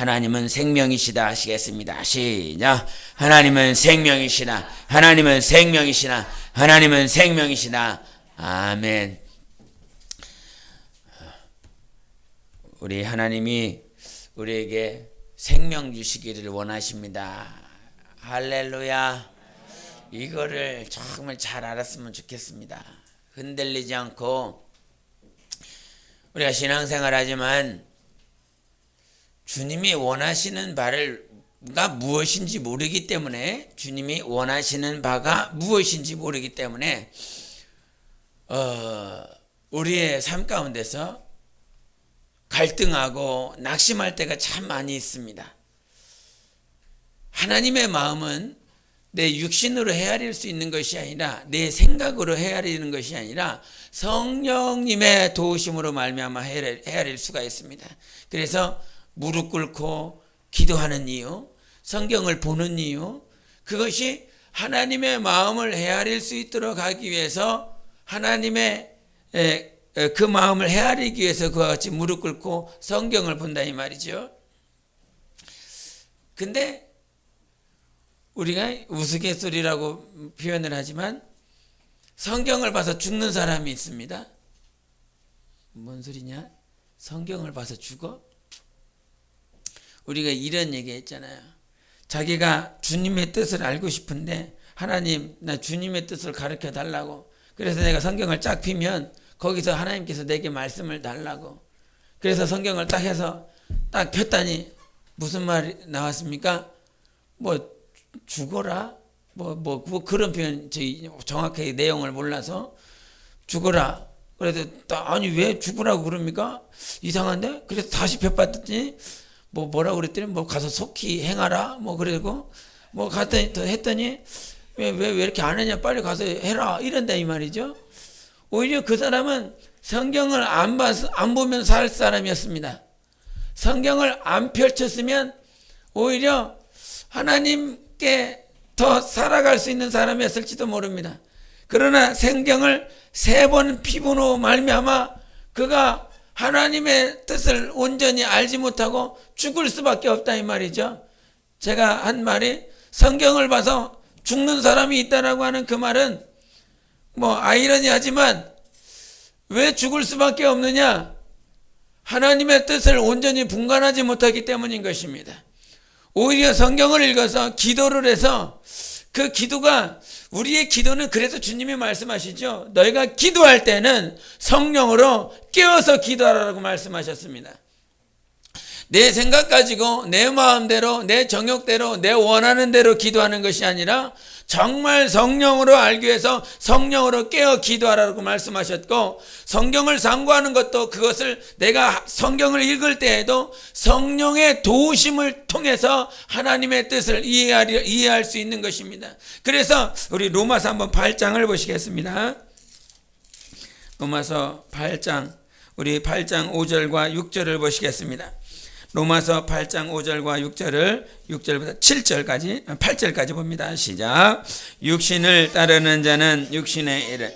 하나님은 생명이시다 하시겠습니다. 시작. 하나님은 생명이시다. 하나님은 생명이시다. 하나님은 생명이시다. 아멘. 우리 하나님이 우리에게 생명 주시기를 원하십니다. 할렐루야. 이거를 정말 잘 알았으면 좋겠습니다. 흔들리지 않고 우리가 신앙생활 하지만 주님이 원하시는 바가 무엇인지 모르기 때문에 주님이 원하시는 바가 무엇인지 모르기 때문에 우리의 삶 가운데서 갈등하고 낙심할 때가 참 많이 있습니다. 하나님의 마음은 내 육신으로 헤아릴 수 있는 것이 아니라 내 생각으로 헤아리는 것이 아니라 성령님의 도우심으로 말미암아 헤아릴 수가 있습니다. 그래서 무릎 꿇고 기도하는 이유, 성경을 보는 이유, 그것이 하나님의 마음을 헤아릴 수 있도록 하기 위해서 하나님의 그 마음을 헤아리기 위해서 그와 같이 무릎 꿇고 성경을 본다 이 말이죠. 근데 우리가 우스갯소리라고 표현을 하지만 성경을 봐서 죽는 사람이 있습니다. 뭔 소리냐? 성경을 봐서 죽어? 우리가 이런 얘기 했잖아요. 자기가 주님의 뜻을 알고 싶은데 하나님 나 주님의 뜻을 가르쳐 달라고, 그래서 내가 성경을 쫙 피면 거기서 하나님께서 내게 말씀을 달라고, 그래서 성경을 딱 해서 딱 폈더니 무슨 말이 나왔습니까? 뭐 죽어라? 뭐 그런 표현, 정확하게 내용을 몰라서 죽어라. 그래서 아니 왜 죽으라고 그럽니까? 이상한데? 그래서 다시 펴봤더니 뭐라고 그랬더니 뭐 가서 속히 행하라. 뭐 그러고 뭐 했더니 왜 이렇게 안 하냐? 빨리 가서 해라. 이런다 이 말이죠. 오히려 그 사람은 성경을 안 보면 살 사람이었습니다. 성경을 안 펼쳤으면 오히려 하나님께 더 살아갈 수 있는 사람이었을지도 모릅니다. 그러나 성경을 3번 피부로 말미암아 그가 하나님의 뜻을 온전히 알지 못하고 죽을 수밖에 없다 이 말이죠. 제가 한 말이 성경을 봐서 죽는 사람이 있다라고 하는 그 말은 뭐 아이러니하지만 왜 죽을 수밖에 없느냐? 하나님의 뜻을 온전히 분간하지 못하기 때문인 것입니다. 오히려 성경을 읽어서 기도를 해서 그 기도가, 우리의 기도는 그래서 주님이 말씀하시죠. 너희가 기도할 때는 성령으로 깨어서 기도하라고 말씀하셨습니다. 내 생각 가지고 내 마음대로 내 정욕대로 내 원하는 대로 기도하는 것이 아니라 정말 성령으로 알기 위해서 성령으로 깨어 기도하라고 말씀하셨고, 성경을 상고하는 것도 그것을 내가 성경을 읽을 때에도 성령의 도우심을 통해서 하나님의 뜻을 이해할 수 있는 것입니다. 그래서 우리 로마서 한번 8장을 보시겠습니다. 로마서 8장, 우리 8장 5절과 6절을 보시겠습니다. 로마서 8장 5절과 6절부터 7절까지 8절까지 봅니다. 시작. 육신을 따르는 자는 육신의 일을,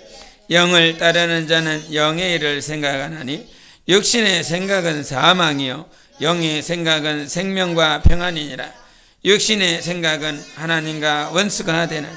영을 따르는 자는 영의 일을 생각하나니 육신의 생각은 사망이요 영의 생각은 생명과 평안이니라. 육신의 생각은 하나님과 원수가 되는,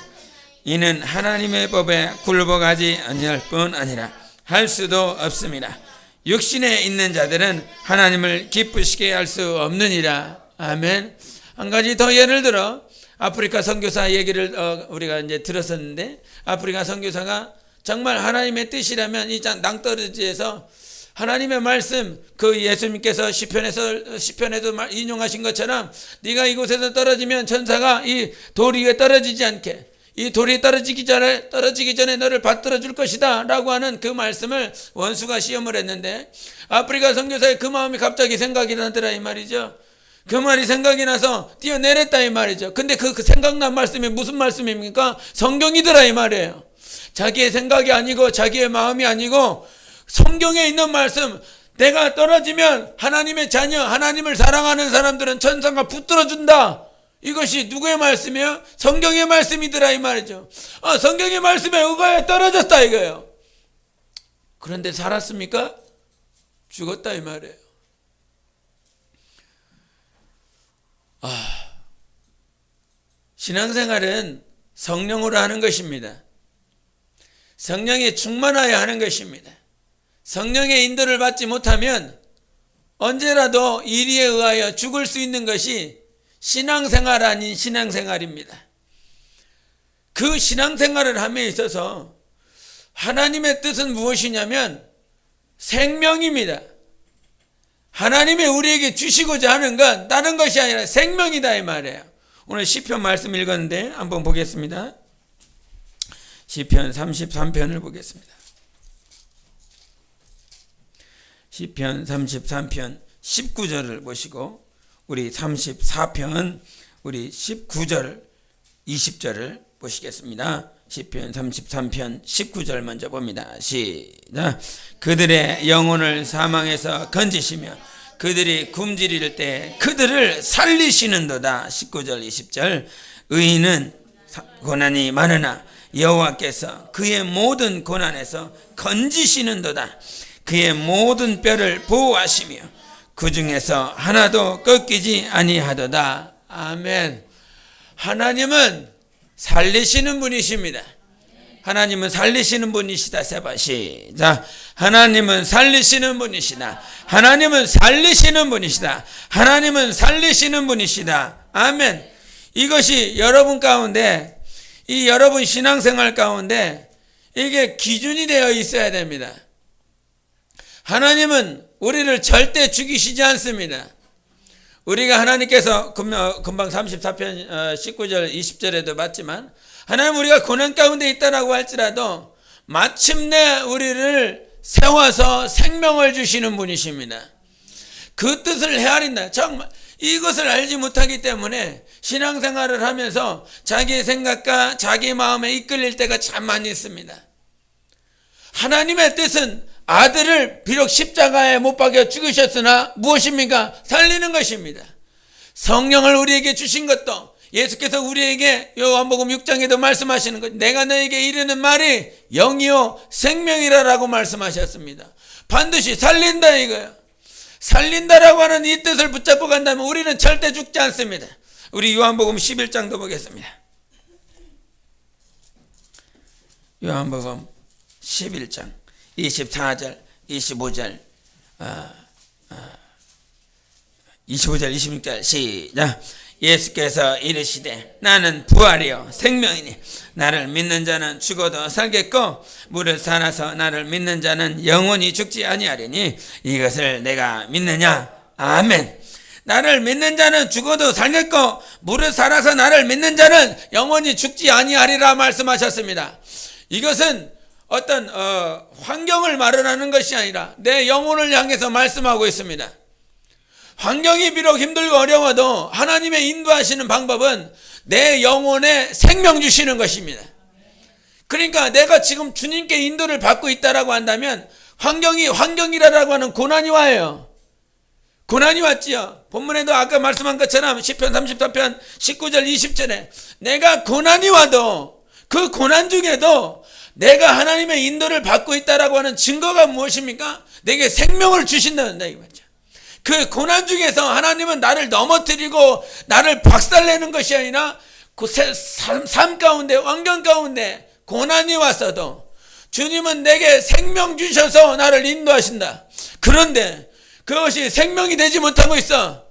이는 하나님의 법에 굴복하지 아니할 뿐 아니라 할 수도 없습니다. 육신에 있는 자들은 하나님을 기쁘시게 할 수 없느니라. 아멘. 한 가지 더 예를 들어 아프리카 선교사 얘기를 우리가 이제 들었었는데, 아프리카 선교사가 정말 하나님의 뜻이라면 이 낭떠러지에서 하나님의 말씀, 그 예수님께서 시편에도 인용하신 것처럼 네가 이곳에서 떨어지면 천사가 이 돌 위에 떨어지지 않게, 이 돌이 떨어지기 전에 너를 받들어 줄 것이다 라고 하는 그 말씀을 원수가 시험을 했는데, 아프리카 선교사의 그 마음이 갑자기 생각이 나더라 이 말이죠. 그 말이 생각이 나서 뛰어내렸다 이 말이죠. 근데 그 생각난 말씀이 무슨 말씀입니까? 성경이더라 이 말이에요. 자기의 생각이 아니고 자기의 마음이 아니고 성경에 있는 말씀, 내가 떨어지면 하나님의 자녀, 하나님을 사랑하는 사람들은 천사가 붙들어 준다. 이것이 누구의 말씀이에요? 성경의 말씀이더라 이 말이죠. 성경의 말씀에 의거해 떨어졌다 이거예요. 그런데 살았습니까? 죽었다 이 말이에요. 신앙생활은 성령으로 하는 것입니다. 성령에 충만하여 하는 것입니다. 성령의 인도를 받지 못하면 언제라도 이리에 의하여 죽을 수 있는 것이 신앙생활 아닌 신앙생활입니다. 그 신앙생활을 함에 있어서 하나님의 뜻은 무엇이냐면 생명입니다. 하나님이 우리에게 주시고자 하는 건 다른 것이 아니라 생명이다 이 말이에요. 오늘 시편 말씀 읽었는데 한번 보겠습니다. 시편 33편을 보겠습니다. 시편 33편 19절을 보시고 우리 34편 우리 19절 20절을 보시겠습니다. 시편 33편 19절 먼저 봅니다. 시작. 그들의 영혼을 사망에서 건지시며 그들이 굶주릴 때 그들을 살리시는도다. 19절 20절. 의인은 고난이 많으나 여호와께서 그의 모든 고난에서 건지시는도다. 그의 모든 뼈를 보호하시며 그 중에서 하나도 꺾이지 아니하도다. 아멘. 하나님은 살리시는 분이십니다. 하나님은 살리시는 분이시다. 세 번 시작. 하나님은 살리시는 분이시다. 하나님은 살리시는 분이시다. 하나님은 살리시는 분이시다. 아멘. 이것이 여러분 가운데, 이 여러분 신앙생활 가운데 이게 기준이 되어 있어야 됩니다. 하나님은 우리를 절대 죽이시지 않습니다. 우리가 하나님께서 금방 34편 19절 20절에도 봤지만 하나님 우리가 고난 가운데 있다라고 할지라도 마침내 우리를 세워서 생명을 주시는 분이십니다. 그 뜻을 헤아린다. 정말 이것을 알지 못하기 때문에 신앙생활을 하면서 자기의 생각과 자기 마음에 이끌릴 때가 참 많이 있습니다. 하나님의 뜻은 아들을 비록 십자가에 못 박여 죽으셨으나 무엇입니까? 살리는 것입니다. 성령을 우리에게 주신 것도 예수께서 우리에게 요한복음 6장에도 말씀하시는 것, 내가 너에게 이르는 말이 영이요 생명이라라고 말씀하셨습니다. 반드시 살린다 이거예요. 살린다라고 하는 이 뜻을 붙잡고 간다면 우리는 절대 죽지 않습니다. 우리 요한복음 11장도 보겠습니다. 요한복음 11장 24절 25절 25절 26절 시작. 예수께서 이르시되 나는 부활이요 생명이니 나를 믿는 자는 죽어도 살겠고 무릇 살아서 나를 믿는 자는 영원히 죽지 아니하리니 이것을 내가 믿느냐. 아멘. 나를 믿는 자는 죽어도 살겠고 무릇 살아서 나를 믿는 자는 영원히 죽지 아니하리라 말씀하셨습니다. 이것은 어떤 환경을 말하는 것이 아니라 내 영혼을 향해서 말씀하고 있습니다. 환경이 비록 힘들고 어려워도 하나님의 인도하시는 방법은 내 영혼에 생명 주시는 것입니다. 그러니까 내가 지금 주님께 인도를 받고 있다라고 한다면 환경이라고 하는 고난이 와요. 고난이 왔지요. 본문에도 아까 말씀한 것처럼 시편 33편 19절 20절에 내가 고난이 와도 그 고난 중에도 내가 하나님의 인도를 받고 있다라고 하는 증거가 무엇입니까? 내게 생명을 주신다는 얘기죠. 그 고난 중에서 하나님은 나를 넘어뜨리고 나를 박살내는 것이 아니라 그 삶 가운데 환경 가운데 고난이 왔어도 주님은 내게 생명 주셔서 나를 인도하신다. 그런데 그것이 생명이 되지 못하고 있어.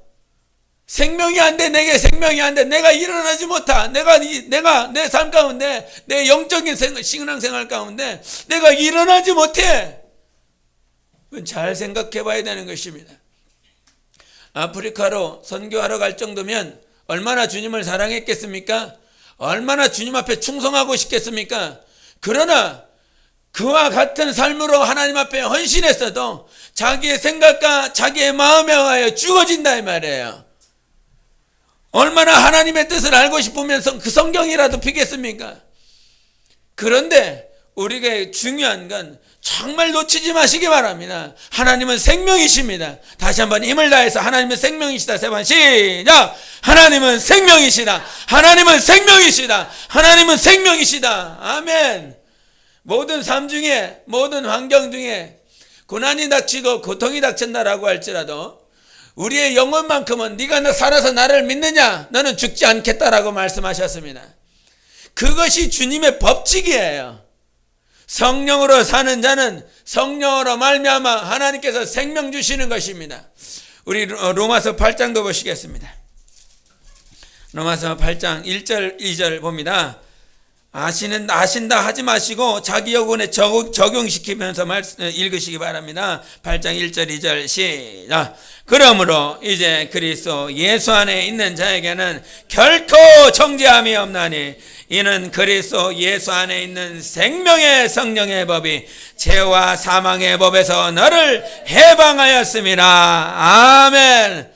생명이 안 돼. 내게 생명이 안 돼. 내가 일어나지 못하. 내가 내 삶 가운데 내 영적인 신앙생활 가운데 내가 일어나지 못해. 잘 생각해 봐야 되는 것입니다. 아프리카로 선교하러 갈 정도면 얼마나 주님을 사랑했겠습니까? 얼마나 주님 앞에 충성하고 싶겠습니까? 그러나 그와 같은 삶으로 하나님 앞에 헌신했어도 자기의 생각과 자기의 마음에 의하여 죽어진다 이 말이에요. 얼마나 하나님의 뜻을 알고 싶으면서 그 성경이라도 피겠습니까? 그런데 우리가 중요한 건 정말 놓치지 마시기 바랍니다. 하나님은 생명이십니다. 다시 한번 힘을 다해서 하나님은 생명이시다. 세 번 시작. 하나님은 생명이시다. 하나님은 생명이시다. 하나님은 생명이시다. 아멘. 모든 삶 중에 모든 환경 중에 고난이 닥치고 고통이 닥친다라고 할지라도 우리의 영혼만큼은 네가 살아서 나를 믿느냐? 너는 죽지 않겠다라고 말씀하셨습니다. 그것이 주님의 법칙이에요. 성령으로 사는 자는 성령으로 말미암아 하나님께서 생명 주시는 것입니다. 우리 로마서 8장도 보시겠습니다. 로마서 8장 1절 2절 봅니다. 아신다 하지 마시고 자기 여군에 적용시키면서 읽으시기 바랍니다. 8장 1절 2절 시작. 그러므로 이제 그리스도 예수 안에 있는 자에게는 결코 정죄함이 없나니 이는 그리스도 예수 안에 있는 생명의 성령의 법이 죄와 사망의 법에서 너를 해방하였습니다. 아멘.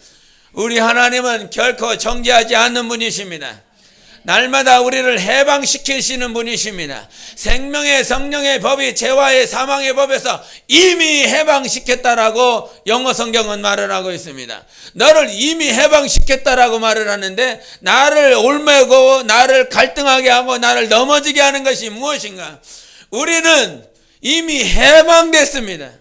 우리 하나님은 결코 정죄하지 않는 분이십니다. 날마다 우리를 해방시키시는 분이십니다. 생명의 성령의 법이 죄와의 사망의 법에서 이미 해방시켰다라고 영어 성경은 말을 하고 있습니다. 너를 이미 해방시켰다라고 말을 하는데, 나를 올매고 나를 갈등하게 하고 나를 넘어지게 하는 것이 무엇인가? 우리는 이미 해방됐습니다.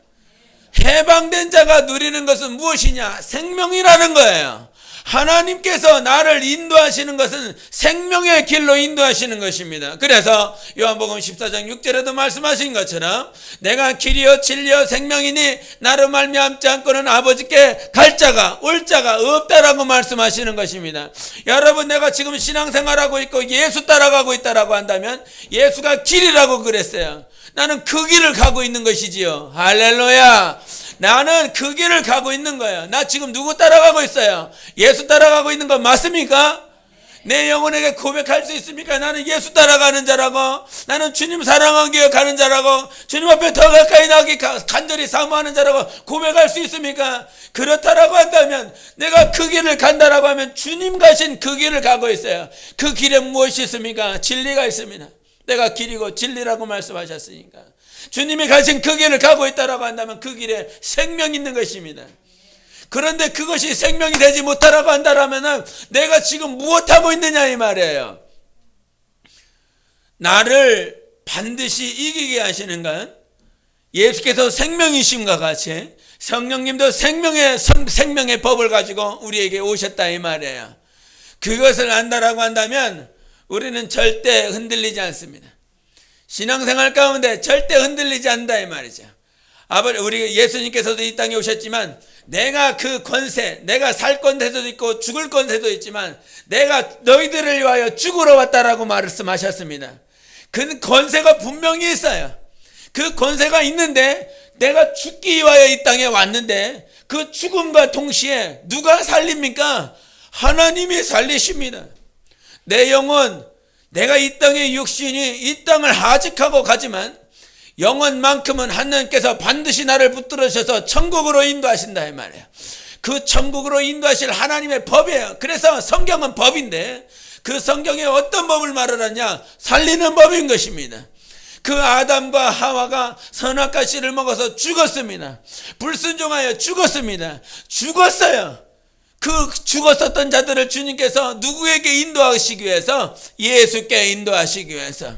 해방된 자가 누리는 것은 무엇이냐? 생명이라는 거예요. 하나님께서 나를 인도하시는 것은 생명의 길로 인도하시는 것입니다. 그래서 요한복음 14장 6절에도 말씀하신 것처럼 내가 길이요 진리요 생명이니 나로 말미암지 않고는 아버지께 갈 자가 올 자가 없다라고 말씀하시는 것입니다. 여러분, 내가 지금 신앙생활하고 있고 예수 따라가고 있다라고 한다면 예수가 길이라고 그랬어요. 나는 그 길을 가고 있는 것이지요. 할렐루야. 나는 그 길을 가고 있는 거예요. 나 지금 누구 따라가고 있어요? 예수 따라가고 있는 거 맞습니까? 내 영혼에게 고백할 수 있습니까? 나는 예수 따라가는 자라고, 나는 주님 사랑하기 위해 가는 자라고, 주님 앞에 더 가까이 나기 간절히 사모하는 자라고 고백할 수 있습니까? 그렇다라고 한다면, 내가 그 길을 간다라고 하면 주님 가신 그 길을 가고 있어요. 그 길에 무엇이 있습니까? 진리가 있습니다. 내가 길이고 진리라고 말씀하셨으니까 주님이 가신 그 길을 가고 있다라고 한다면 그 길에 생명이 있는 것입니다. 그런데 그것이 생명이 되지 못하라고 한다라면 내가 지금 무엇하고 있느냐 이 말이에요. 나를 반드시 이기게 하시는 건 예수께서 생명이심과 같이 성령님도 생명의 법을 가지고 우리에게 오셨다 이 말이에요. 그것을 안다라고 한다면 우리는 절대 흔들리지 않습니다. 신앙생활 가운데 절대 흔들리지 않는다 이 말이죠. 우리 예수님께서도 이 땅에 오셨지만 내가 그 권세, 내가 살 권세도 있고 죽을 권세도 있지만 내가 너희들을 위하여 죽으러 왔다라고 말씀하셨습니다. 그 권세가 분명히 있어요. 그 권세가 있는데 내가 죽기 위하여 이 땅에 왔는데 그 죽음과 동시에 누가 살립니까? 하나님이 살리십니다. 내 영혼, 내가 이 땅의 육신이 이 땅을 하직하고 가지만 영혼만큼은 하나님께서 반드시 나를 붙들으셔서 천국으로 인도하신다 이 말이에요. 그 천국으로 인도하실 하나님의 법이에요. 그래서 성경은 법인데 그 성경에 어떤 법을 말하느냐? 살리는 법인 것입니다. 그 아담과 하와가 선악과 씨를 먹어서 죽었습니다. 불순종하여 죽었습니다. 죽었어요. 그 죽었었던 자들을 주님께서 누구에게 인도하시기 위해서? 예수께 인도하시기 위해서.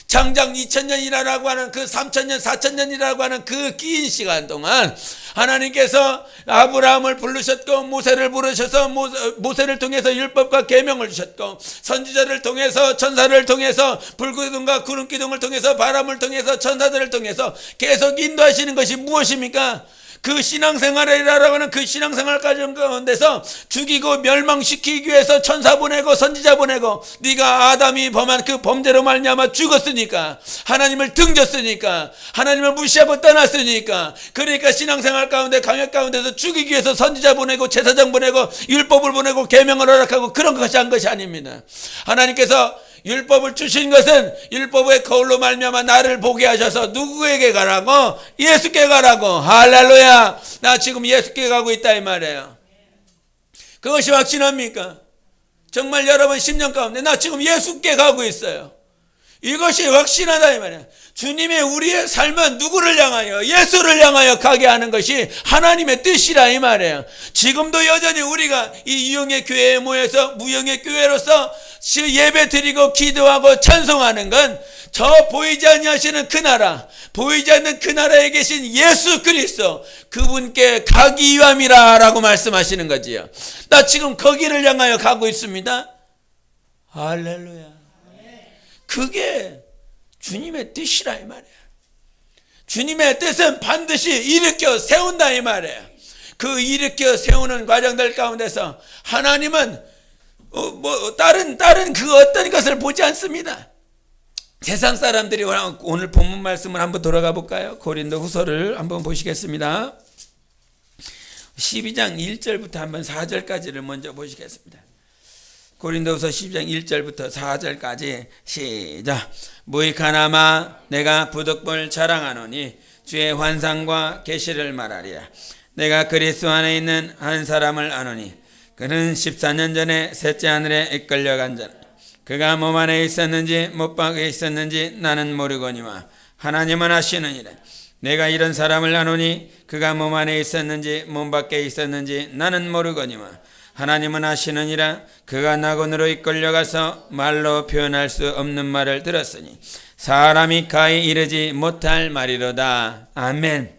장장 2000년이라고 하는 그 3000년 4000년이라고 하는 그 긴 시간 동안 하나님께서 아브라함을 부르셨고 모세를 부르셔서 모세를 통해서 율법과 계명을 주셨고 선지자를 통해서 천사를 통해서 불기둥과 구름기둥을 통해서 바람을 통해서 천사들을 통해서 계속 인도하시는 것이 무엇입니까? 그 신앙생활이라고 하는 그 신앙생활 가운데서 죽이고 멸망시키기 위해서 천사 보내고 선지자 보내고 네가 아담이 범한 그 범죄로 말미암아 죽었으니까, 하나님을 등졌으니까, 하나님을 무시하고 떠났으니까, 그러니까 신앙생활 가운데 강역 가운데서 죽이기 위해서 선지자 보내고 제사장 보내고 율법을 보내고 계명을 허락하고 그런 것이 한 것이 아닙니다. 하나님께서 율법을 주신 것은 율법의 거울로 말미암아 나를 보게 하셔서 누구에게 가라고? 예수께 가라고. 할렐루야. 나 지금 예수께 가고 있다 이 말이에요. 그것이 확신합니까? 정말 여러분 10년 가운데 나 지금 예수께 가고 있어요. 이것이 확신하다 이 말이에요. 주님이 우리의 삶은 누구를 향하여? 예수를 향하여 가게 하는 것이 하나님의 뜻이라 이 말이에요. 지금도 여전히 우리가 이 유영의 교회에 모여서 무영의 교회로서 예배 드리고 기도하고 찬송하는 건 저 보이지 아니하시는 그 나라, 보이지 않는 그 나라에 계신 예수 그리스도, 그분께 가기 위함이라 라고 말씀하시는 거지요. 나 지금 거기를 향하여 가고 있습니다. 할렐루야. 그게 주님의 뜻이라 이 말이에요. 주님의 뜻은 반드시 일으켜 세운다 이 말이에요. 그 일으켜 세우는 과정들 가운데서 하나님은 다른 그 어떤 것을 보지 않습니다. 세상 사람들이 오늘 본문 말씀을 한번 돌아가 볼까요? 고린도 후서를 한번 보시겠습니다. 12장 1절부터 한번 4절까지를 먼저 보시겠습니다. 고린도후서 12장 1절부터 4절까지 시작. 무익하나마 내가 부득불 자랑하노니 주의 환상과 계시를 말하리라. 내가 그리스도 안에 있는 한 사람을 아노니 그는 14년 전에 셋째 하늘에 이끌려간 자라. 그가 몸 안에 있었는지 못 밖에 있었는지 나는 모르거니와 하나님은 아시느니라. 내가 이런 사람을 아노니 그가 몸 안에 있었는지 몸 밖에 있었는지 나는 모르거니와 하나님은 아시느니라. 그가 낙원으로 이끌려가서 말로 표현할 수 없는 말을 들었으니 사람이 가히 이르지 못할 말이로다. 아멘.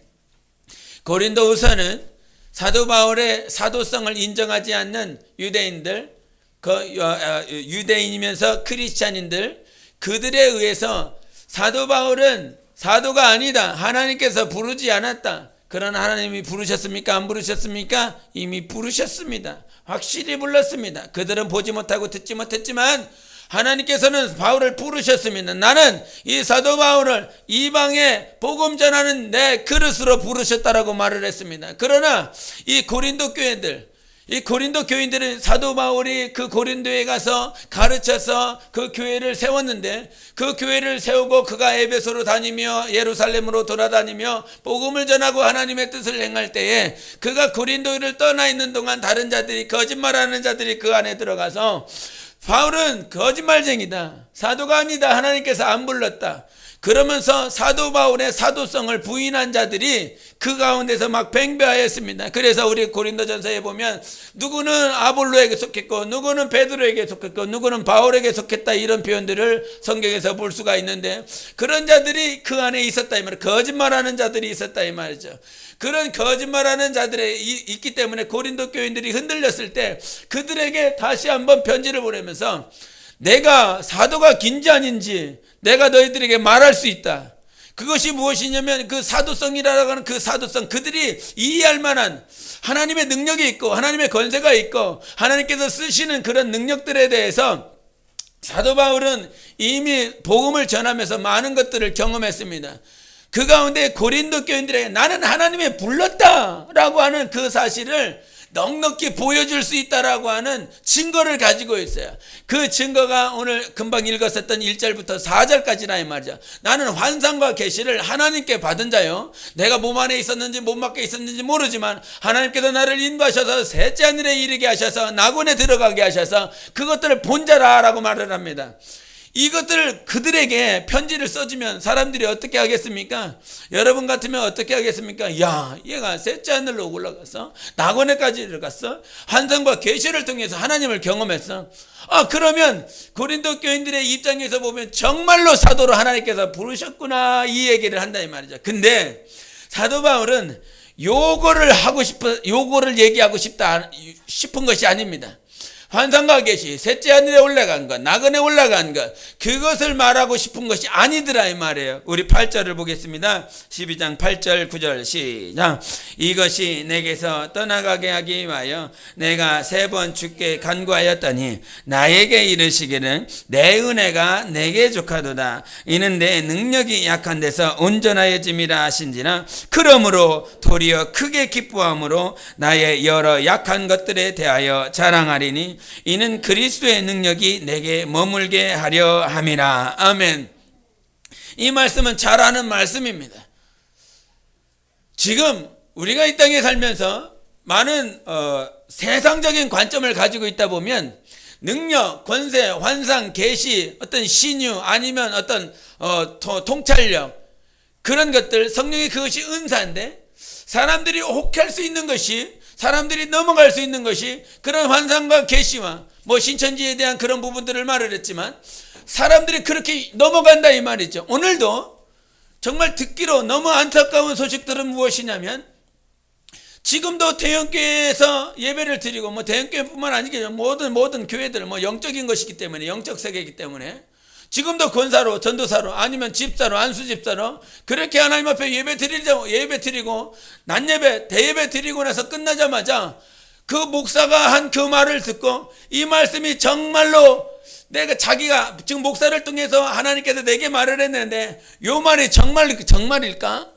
고린도후서는 사도 바울의 사도성을 인정하지 않는 유대인들, 유대인이면서 크리스찬인들, 그들에 의해서 사도 바울은 사도가 아니다, 하나님께서 부르지 않았다. 그러나 하나님이 부르셨습니까? 안 부르셨습니까? 이미 부르셨습니다. 확실히 불렀습니다. 그들은 보지 못하고 듣지 못했지만 하나님께서는 바울을 부르셨습니다. 나는 이 사도 바울을 이방에 복음 전하는 내 그릇으로 부르셨다라고 말을 했습니다. 그러나 이 고린도 교인들은 사도 바울이 그 고린도에 가서 가르쳐서 그 교회를 세웠는데, 그 교회를 세우고 그가 에베소로 다니며 예루살렘으로 돌아다니며 복음을 전하고 하나님의 뜻을 행할 때에 그가 고린도를 떠나 있는 동안 다른 자들이, 거짓말하는 자들이 그 안에 들어가서 바울은 거짓말쟁이다, 사도가 아니다, 하나님께서 안 불렀다, 그러면서 사도 바울의 사도성을 부인한 자들이 그 가운데서 막 뱅배하였습니다. 그래서 우리 고린도전서에 보면 누구는 아볼로에게 속했고 누구는 베드로에게 속했고 누구는 바울에게 속했다, 이런 표현들을 성경에서 볼 수가 있는데, 그런 자들이 그 안에 있었다 이 말이에요. 거짓말하는 자들이 있었다 이 말이죠. 그런 거짓말하는 자들이 있기 때문에 고린도 교인들이 흔들렸을 때 그들에게 다시 한번 편지를 보내면서 내가 사도가 긴지 아닌지 내가 너희들에게 말할 수 있다. 그것이 무엇이냐면 그 사도성이라고 하는 그 사도성, 그들이 이해할 만한 하나님의 능력이 있고 하나님의 권세가 있고 하나님께서 쓰시는 그런 능력들에 대해서 사도 바울은 이미 복음을 전하면서 많은 것들을 경험했습니다. 그 가운데 고린도 교인들에게 나는 하나님의 불렀다라고 하는 그 사실을 넉넉히 보여줄 수 있다라고 하는 증거를 가지고 있어요. 그 증거가 오늘 금방 읽었었던 1절부터 4절까지나 이 말이죠. 나는 환상과 계시를 하나님께 받은 자요, 내가 몸 안에 있었는지 몸 밖에 있었는지 모르지만 하나님께서 나를 인도하셔서 셋째 하늘에 이르게 하셔서 낙원에 들어가게 하셔서 그것들을 본 자라라고 말을 합니다. 이것들을 그들에게 편지를 써주면 사람들이 어떻게 하겠습니까? 여러분 같으면 어떻게 하겠습니까? 야, 얘가 셋째 하늘로 올라갔어, 낙원에까지 들어갔어, 환상과 계시를 통해서 하나님을 경험했어. 그러면 고린도 교인들의 입장에서 보면 정말로 사도로 하나님께서 부르셨구나, 이 얘기를 한다 이 말이죠. 근데 사도 바울은 요거를 얘기하고 싶은 것이 아닙니다. 환상과 계시, 셋째 하늘에 올라간 것, 낙원에 올라간 것, 그것을 말하고 싶은 것이 아니더라 이 말이에요. 우리 8절을 보겠습니다. 12장 8절 9절 시작. 이것이 내게서 떠나가게 하기 위하여 내가 3번 주께 간구하였더니 나에게 이르시기를 내 은혜가 내게 족하도다. 이는 내 능력이 약한 데서 온전하여짐이라 하신지라. 그러므로 도리어 크게 기뻐함으로 나의 여러 약한 것들에 대하여 자랑하리니 이는 그리스도의 능력이 내게 머물게 하려 함이라. 아멘. 이 말씀은 잘 아는 말씀입니다. 지금 우리가 이 땅에 살면서 많은 세상적인 관점을 가지고 있다 보면 능력, 권세, 환상, 계시, 어떤 신유 아니면 어떤 통찰력, 그런 것들, 성령의 그것이 은사인데 사람들이 혹할 수 있는 것이, 사람들이 넘어갈 수 있는 것이, 그런 환상과 계시와 신천지에 대한 그런 부분들을 말을 했지만, 사람들이 넘어갈 수 있는 것이, 사람들이 그렇게 넘어간다 이 말이죠. 오늘도 정말 듣기로 너무 안타까운 소식들은 무엇이냐면, 지금도 대형교회에서 예배를 드리고, 뭐 대형교회뿐만 아니겠죠. 모든 교회들 영적인 것이기 때문에, 영적 세계이기 때문에 지금도 권사로, 전도사로, 아니면 집사로, 안수집사로 그렇게 하나님 앞에 예배 드리고 낮예배, 대예배 드리고 나서 끝나자마자 그 목사가 한 그 말을 듣고, 이 말씀이 정말로 자기가 지금 목사를 통해서 하나님께서 내게 말을 했는데, 요 말이 정말일까?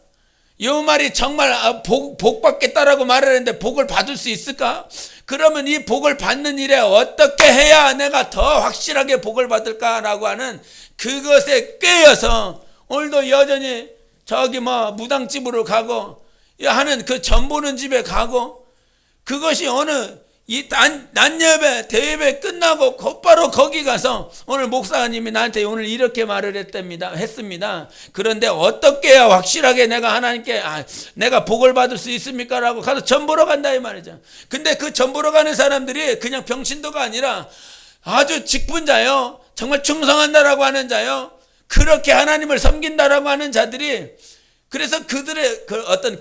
요 말이 정말 복 받겠다라고 말을 했는데 복을 받을 수 있을까? 그러면 이 복을 받는 일에 어떻게 해야 내가 더 확실하게 복을 받을까라고 하는 그것에 꿰어서 오늘도 여전히 저기 무당집으로 가고 하는, 그 전 보는 집에 가고, 그것이 어느 이 낮예배 대예배 끝나고 곧바로 거기 가서 오늘 목사님이 나한테 오늘 이렇게 말을 했습니다. 그런데 어떻게 해야 확실하게 내가 하나님께 내가 복을 받을 수 있습니까? 라고 가서 전 보러 간다 이 말이죠. 근데 그 전 보러 가는 사람들이 그냥 병신도가 아니라 아주 직분자요, 정말 충성한다라고 하는 자요, 그렇게 하나님을 섬긴다라고 하는 자들이, 그래서 그들의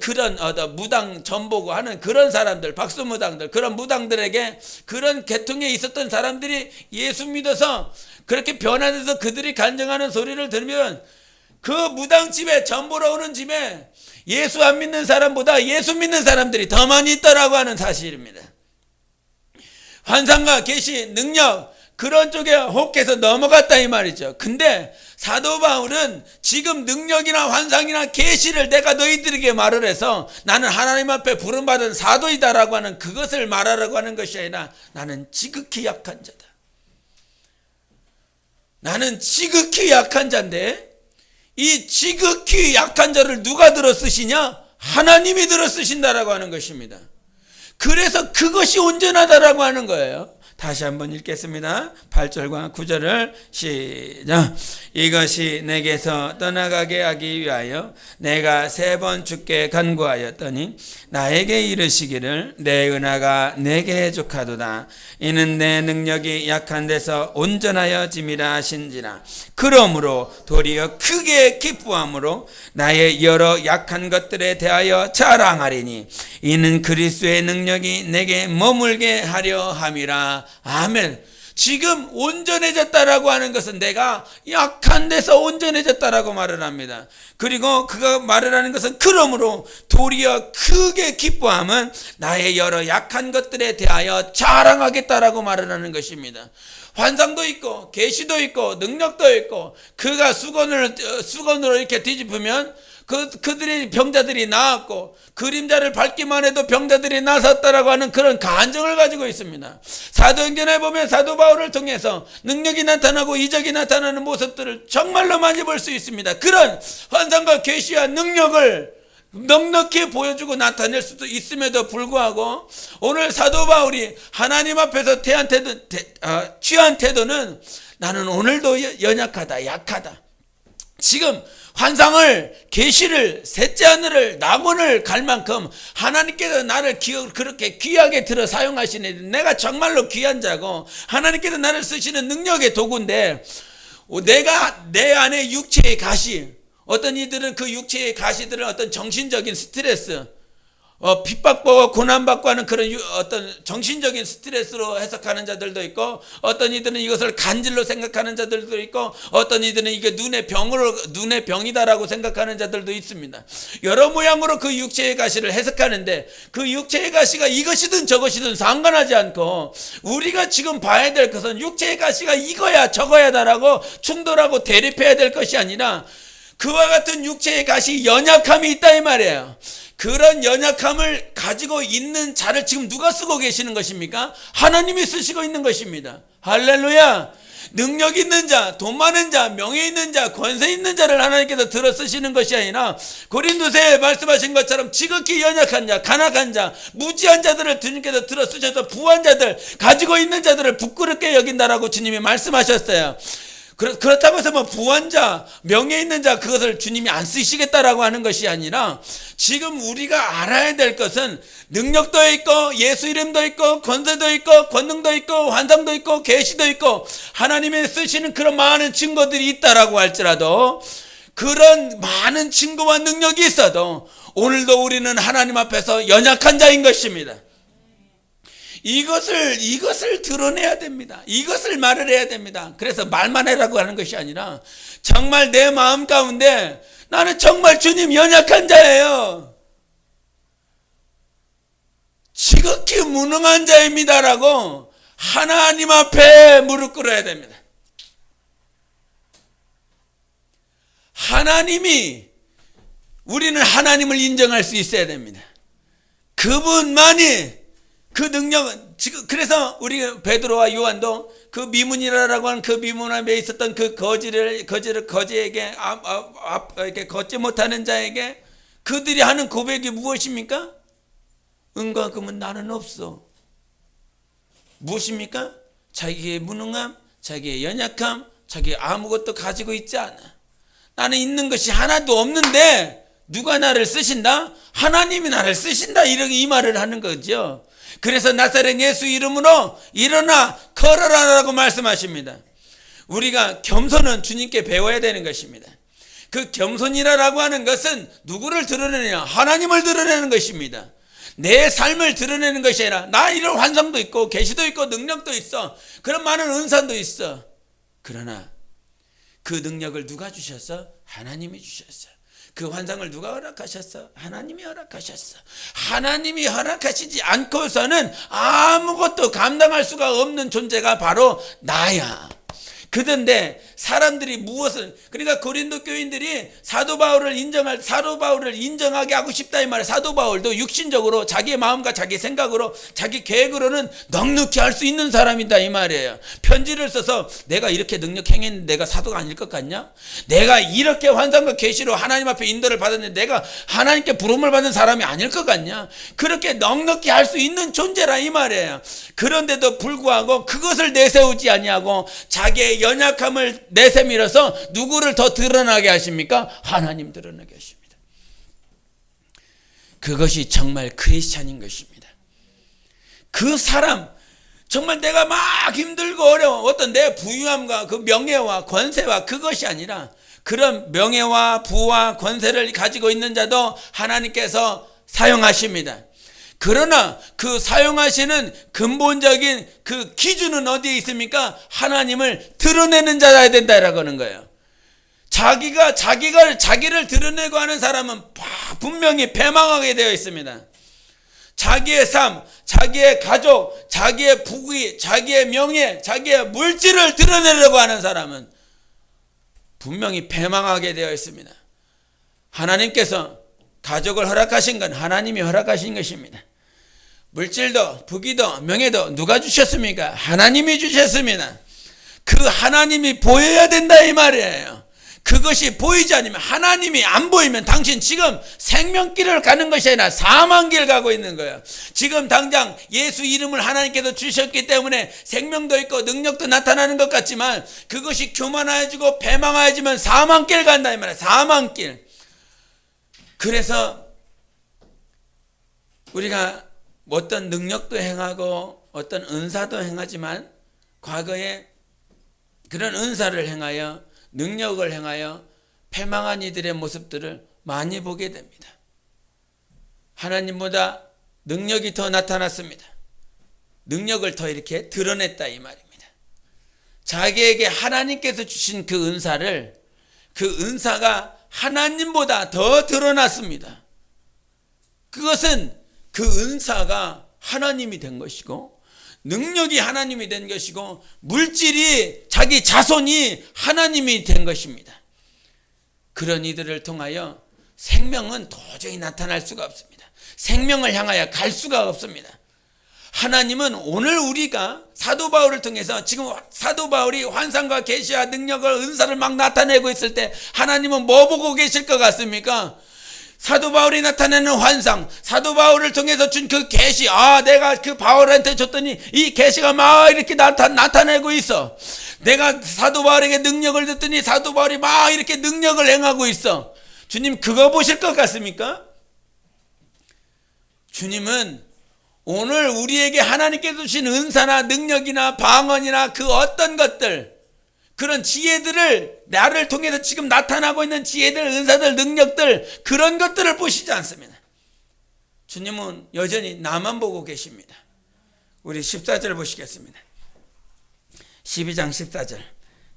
그런 무당 전보고 하는 그런 사람들, 박수무당들, 그런 무당들에게, 그런 계통에 있었던 사람들이 예수 믿어서 그렇게 변화돼서 그들이 간증하는 소리를 들으면, 그 무당집에 전보러 오는 집에 예수 안 믿는 사람보다 예수 믿는 사람들이 더 많이 있다라고 하는 사실입니다. 환상과 계시, 능력, 그런 쪽에 혹해서 넘어갔다 이 말이죠. 근데 사도 바울은 지금 능력이나 환상이나 계시를 내가 너희들에게 말을 해서 나는 하나님 앞에 부름받은 사도이다라고 하는 그것을 말하라고 하는 것이 아니라, 나는 지극히 약한 자다. 나는 지극히 약한 자인데, 이 지극히 약한 자를 누가 들어 쓰시냐? 하나님이 들어 쓰신다라고 하는 것입니다. 그래서 그것이 온전하다라고 하는 거예요. 다시 한번 읽겠습니다. 8절과 9절을 시작. 이것이 내게서 떠나가게 하기 위하여 내가 3번 주께 간구하였더니 나에게 이르시기를 내 은혜가 내게 족하도다. 이는 내 능력이 약한 데서 온전하여 짐이라 하신지라. 그러므로 도리어 크게 기뻐함으로 나의 여러 약한 것들에 대하여 자랑하리니 이는 그리스도의 능력이 내게 머물게 하려 함이라. 아멘. 지금 온전해졌다라고 하는 것은 내가 약한 데서 온전해졌다라고 말을 합니다. 그리고 그가 말을 하는 것은 그러므로 도리어 크게 기뻐함은 나의 여러 약한 것들에 대하여 자랑하겠다라고 말을 하는 것입니다. 환상도 있고 계시도 있고 능력도 있고, 그가 수건으로 이렇게 뒤집으면 그들의 병자들이 나았고, 그림자를 밟기만 해도 병자들이 나섰다라고 하는 그런 간증을 가지고 있습니다. 사도행전에 보면 사도 바울을 통해서 능력이 나타나고 이적이 나타나는 모습들을 정말로 많이 볼 수 있습니다. 그런 환상과 계시와 능력을 넉넉히 보여주고 나타낼 수도 있음에도 불구하고, 오늘 사도 바울이 하나님 앞에서 취한 태도는 나는 오늘도 연약하다, 약하다. 지금 환상을, 계시를, 셋째 하늘을, 낙원을 갈 만큼 하나님께서 나를 그렇게 귀하게 들어 사용하시니 내가 정말로 귀한 자고, 하나님께서 나를 쓰시는 능력의 도구인데, 내가 내 안에 육체의 가시, 어떤 이들은 그 육체의 가시들을 어떤 정신적인 스트레스, 핍박받고 고난받고 하는 그런 어떤 정신적인 스트레스로 해석하는 자들도 있고, 어떤 이들은 이것을 간질로 생각하는 자들도 있고, 어떤 이들은 이게 눈의 병이다라고 생각하는 자들도 있습니다. 여러 모양으로 그 육체의 가시를 해석하는데, 그 육체의 가시가 이것이든 저것이든 상관하지 않고, 우리가 지금 봐야 될 것은 육체의 가시가 이거야 저거야다라고 충돌하고 대립해야 될 것이 아니라, 그와 같은 육체의 가시, 연약함이 있다 이 말이에요. 그런 연약함을 가지고 있는 자를 지금 누가 쓰고 계시는 것입니까? 하나님이 쓰시고 있는 것입니다. 할렐루야. 능력 있는 자, 돈 많은 자, 명예 있는 자, 권세 있는 자를 하나님께서 들어 쓰시는 것이 아니라, 고린도서에 말씀하신 것처럼 지극히 연약한 자, 가난한 자, 무지한 자들을 주님께서 들어 쓰셔서 부한 자들, 가지고 있는 자들을 부끄럽게 여긴다라고 주님이 말씀하셨어요. 그렇다고 해서 뭐 부한자, 명예 있는 자 그것을 주님이 안 쓰시겠다라고 하는 것이 아니라 지금 우리가 알아야 될 것은 능력도 있고 예수 이름도 있고 권세도 있고 권능도 있고 환상도 있고 계시도 있고 하나님이 쓰시는 그런 많은 증거들이 있다라고 할지라도 그런 많은 증거와 능력이 있어도 오늘도 우리는 하나님 앞에서 연약한 자인 것입니다. 이것을 드러내야 됩니다. 이것을 말을 해야 됩니다. 그래서 말만 해라고 하는 것이 아니라 정말 내 마음 가운데 나는 정말 주님 연약한 자예요. 지극히 무능한 자입니다라고 하나님 앞에 무릎 꿇어야 됩니다. 우리는 하나님을 인정할 수 있어야 됩니다. 그분만이 그 능력은 지금 그래서 우리 베드로와 요한도 그 미문이라고 하는 그 미문 앞에 있었던 그 거지에게 이렇게 걷지 못하는 자에게 그들이 하는 고백이 무엇입니까? 은과 금은 나는 없어. 무엇입니까? 자기의 무능함, 자기의 연약함, 자기 아무것도 가지고 있지 않아. 나는 있는 것이 하나도 없는데 누가 나를 쓰신다? 하나님이 나를 쓰신다. 이 말을 하는 거죠. 그래서 나사렛 예수 이름으로 일어나 걸어라라고 말씀하십니다. 우리가 겸손은 주님께 배워야 되는 것입니다. 그 겸손이라고 하는 것은 누구를 드러내느냐? 하나님을 드러내는 것입니다. 내 삶을 드러내는 것이 아니라 나 이런 환상도 있고 계시도 있고 능력도 있어. 그런 많은 은사도 있어. 그러나 그 능력을 누가 주셨어? 하나님이 주셨어. 그 환상을 누가 허락하셨어? 하나님이 허락하셨어. 하나님이 허락하시지 않고서는 아무것도 감당할 수가 없는 존재가 바로 나야. 그런데 사람들이 무엇을, 그러니까 고린도 교인들이 사도 바울을 인정하게 하고 싶다 이 말이에요. 사도 바울도 육신적으로 자기의 마음과 자기 생각으로 자기 계획으로는 넉넉히 할 수 있는 사람이다 이 말이에요. 편지를 써서 내가 이렇게 능력 행했는데 내가 사도가 아닐 것 같냐? 내가 이렇게 환상과 계시로 하나님 앞에 인도를 받았는데 내가 하나님께 부름을 받은 사람이 아닐 것 같냐? 그렇게 넉넉히 할 수 있는 존재라 이 말이에요. 그런데도 불구하고 그것을 내세우지 아니하고 자기의 연약함을 내세밀어서 누구를 더 드러나게 하십니까? 하나님 드러나게 하십니다. 그것이 정말 크리스찬인 것입니다. 그 사람 정말 내가 막 힘들고 어려워 어떤 내 부유함과 그 명예와 권세와 그것이 아니라 그런 명예와 부와 권세를 가지고 있는 자도 하나님께서 사용하십니다. 그러나 그 사용하시는 근본적인 그 기준은 어디에 있습니까? 하나님을 드러내는 자여야 된다라고 하는 거예요. 자기를 드러내고 하는 사람은 분명히 패망하게 되어 있습니다. 자기의 삶, 자기의 가족, 자기의 부귀, 자기의 명예, 자기의 물질을 드러내려고 하는 사람은 분명히 패망하게 되어 있습니다. 하나님께서 가족을 허락하신 건 하나님이 허락하신 것입니다. 물질도 부귀도 명예도 누가 주셨습니까? 하나님이 주셨습니다. 그 하나님이 보여야 된다 이 말이에요. 그것이 보이지 않으면, 하나님이 안 보이면 당신 지금 생명길을 가는 것이 아니라 사망길 가고 있는 거예요. 지금 당장 예수 이름을 하나님께서 주셨기 때문에 생명도 있고 능력도 나타나는 것 같지만 그것이 교만해지고 패망해지면 사망길 간다 이 말이에요. 사망길. 그래서 우리가 어떤 능력도 행하고 어떤 은사도 행하지만 과거에 그런 은사를 행하여 능력을 행하여 패망한 이들의 모습들을 많이 보게 됩니다. 하나님보다 능력이 더 나타났습니다. 능력을 더 이렇게 드러냈다 이 말입니다. 자기에게 하나님께서 주신 그 은사를, 그 은사가 하나님보다 더 드러났습니다. 그것은 그 은사가 하나님이 된 것이고 능력이 하나님이 된 것이고 물질이 자기 자손이 하나님이 된 것입니다. 그런 이들을 통하여 생명은 도저히 나타날 수가 없습니다. 생명을 향하여 갈 수가 없습니다. 하나님은 오늘 우리가 사도 바울을 통해서 지금 사도 바울이 환상과 계시와 능력을 은사를 막 나타내고 있을 때 하나님은 뭐 보고 계실 것 같습니까? 사도 바울이 나타내는 환상, 사도 바울을 통해서 준 그 계시, 내가 그 바울한테 줬더니 이 계시가 막 이렇게 나타내고 있어. 내가 사도 바울에게 능력을 줬더니 사도 바울이 막 이렇게 능력을 행하고 있어. 주님 그거 보실 것 같습니까? 주님은 오늘 우리에게 하나님께서 주신 은사나 능력이나 방언이나 그 어떤 것들, 그런 지혜들을, 나를 통해서 지금 나타나고 있는 지혜들, 은사들, 능력들, 그런 것들을 보시지 않습니다. 주님은 여전히 나만 보고 계십니다. 우리 14절 보시겠습니다. 12장 14절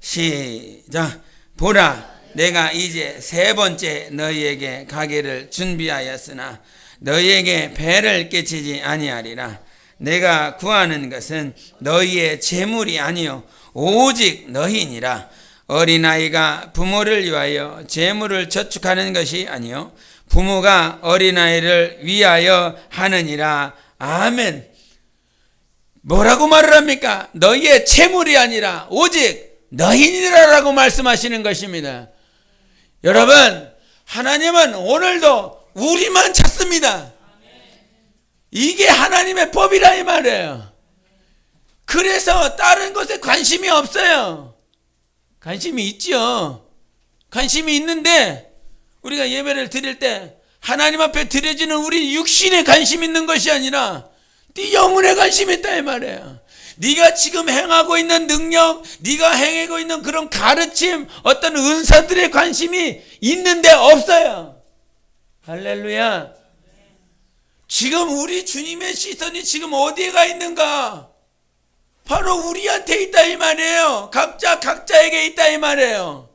시작. 보라, 내가 이제 세 번째 너희에게 가기를 준비하였으나 너희에게 배를 끼치지 아니하리라. 내가 구하는 것은 너희의 재물이 아니요 오직 너희니라. 어린아이가 부모를 위하여 재물을 저축하는 것이 아니요 부모가 어린아이를 위하여 하느니라. 아멘. 뭐라고 말을 합니까? 너희의 재물이 아니라 오직 너희니라라고 말씀하시는 것입니다. 여러분, 하나님은 오늘도 우리만 찾습니다. 이게 하나님의 법이라 이 말이에요. 그래서 다른 것에 관심이 없어요. 관심이 있죠. 관심이 있는데 우리가 예배를 드릴 때 하나님 앞에 드려지는 우리 육신에 관심 있는 것이 아니라 네 영혼에 관심이 있다 이 말이에요. 네가 지금 행하고 있는 능력, 네가 행하고 있는 그런 가르침, 어떤 은사들의 관심이 있는데 없어요. 할렐루야. 지금 우리 주님의 시선이 지금 어디에 가 있는가? 바로 우리한테 있다 이 말이에요. 각자에게 있다 이 말이에요.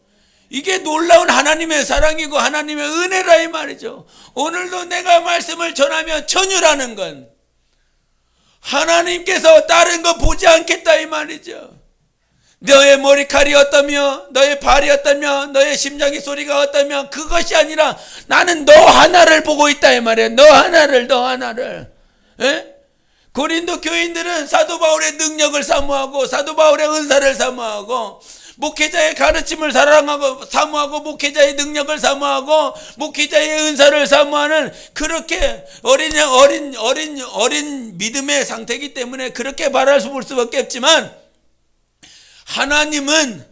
이게 놀라운 하나님의 사랑이고 하나님의 은혜라 이 말이죠. 오늘도 내가 말씀을 전하며 전율하는 건 하나님께서 다른 거 보지 않겠다 이 말이죠. 너의 머리칼이 어떠며 너의 발이 어떠며 너의 심장의 소리가 어떠며 그것이 아니라 나는 너 하나를 보고 있다 이 말이에요. 너 하나를. 에? 고린도 교인들은 사도 바울의 능력을 사모하고 사도 바울의 은사를 사모하고 목회자의 가르침을 사모하고 목회자의 능력을 사모하고 목회자의 은사를 사모하는 그렇게 어린 믿음의 상태이기 때문에 그렇게 말할 수밖에 없지만, 하나님은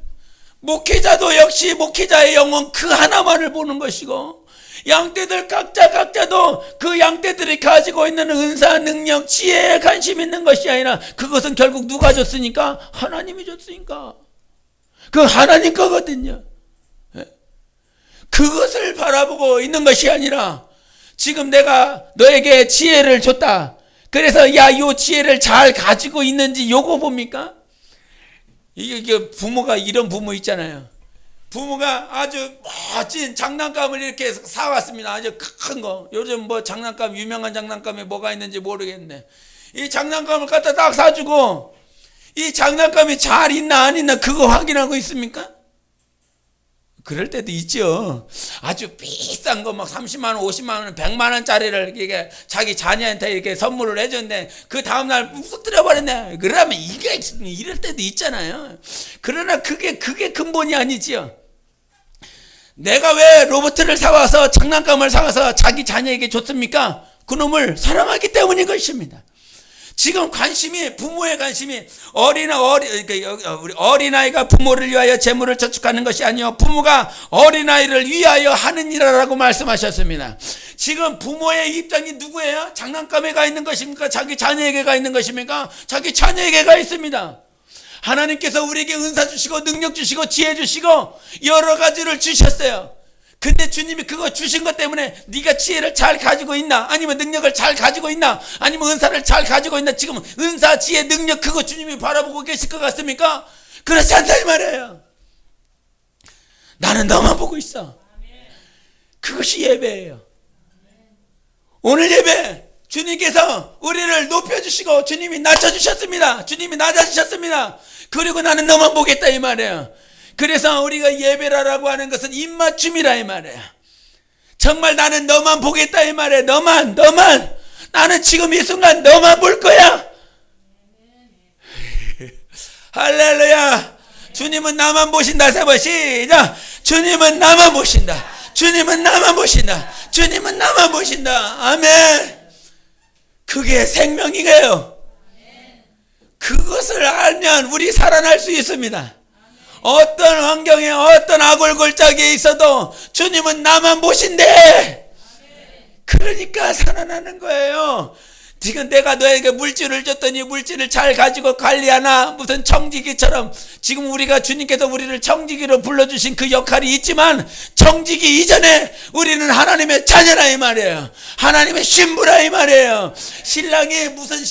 목회자도 역시 목회자의 영혼 그 하나만을 보는 것이고 양떼들 각자도 그 양떼들이 가지고 있는 은사, 능력, 지혜에 관심 있는 것이 아니라 그것은 결국 누가 줬으니까? 하나님이 줬으니까. 그 하나님 거거든요. 그것을 바라보고 있는 것이 아니라 지금 내가 너에게 지혜를 줬다. 그래서 이 지혜를 잘 가지고 있는지 요거 봅니까? 이게 부모가 이런 부모 있잖아요. 부모가 아주 멋진 장난감을 이렇게 사왔습니다. 아주 큰 거. 요즘 뭐 장난감, 유명한 장난감이 뭐가 있는지 모르겠는데 이 장난감을 갖다 딱 사주고 이 장난감이 잘 있나 안 있나 그거 확인하고 있습니까? 그럴 때도 있죠. 아주 비싼 거 막 30만 원, 50만 원, 100만 원짜리를 이게 자기 자녀한테 이렇게 선물을 해줬는데 그 다음날 묵석 들어버렸네. 그러면 이게 이럴 때도 있잖아요. 그러나 그게 근본이 아니지요. 내가 왜 로봇을 사와서 장난감을 사와서 자기 자녀에게 줬습니까? 그놈을 사랑하기 때문인 것입니다. 지금 관심이, 부모의 관심이 어린아이가 부모를 위하여 재물을 저축하는 것이 아니요 부모가 어린아이를 위하여 하느니라라고 말씀하셨습니다. 지금 부모의 입장이 누구예요? 장난감에 가 있는 것입니까? 자기 자녀에게 가 있는 것입니까? 자기 자녀에게 가 있습니다. 하나님께서 우리에게 은사 주시고 능력 주시고 지혜 주시고 여러 가지를 주셨어요. 근데 주님이 그거 주신 것 때문에 네가 지혜를 잘 가지고 있나? 아니면 능력을 잘 가지고 있나? 아니면 은사를 잘 가지고 있나? 지금 은사, 지혜, 능력 그거 주님이 바라보고 계실 것 같습니까? 그렇지 않다 이 말이에요. 나는 너만 보고 있어. 그것이 예배예요. 오늘 예배 주님께서 우리를 높여주시고 주님이 낮춰주셨습니다. 주님이 낮아주셨습니다. 그리고 나는 너만 보겠다 이 말이에요. 그래서 우리가 예배라고 하는 것은 입맞춤이라 이 말이에요. 정말 나는 너만 보겠다 이 말이에요. 너만 나는 지금 이 순간 너만 볼 거야. 할렐루야. 주님은 나만 보신다. 세 번 시작. 주님은 나만 보신다. 주님은 나만 보신다. 주님은 나만 보신다. 아멘. 그게 생명이에요. 그것을 알면 우리 살아날 수 있습니다. 어떤 환경에 어떤 악골골짜기에 있어도 주님은 나만 보신대. 그러니까 살아나는 거예요. 지금 내가 너에게 물질을 줬더니 물질을 잘 가지고 관리하나 무슨 청지기처럼, 지금 우리가 주님께서 우리를 청지기로 불러주신 그 역할이 있지만 청지기 이전에 우리는 하나님의 자녀라 이 말이에요. 하나님의 신부라 이 말이에요. 신랑이 무슨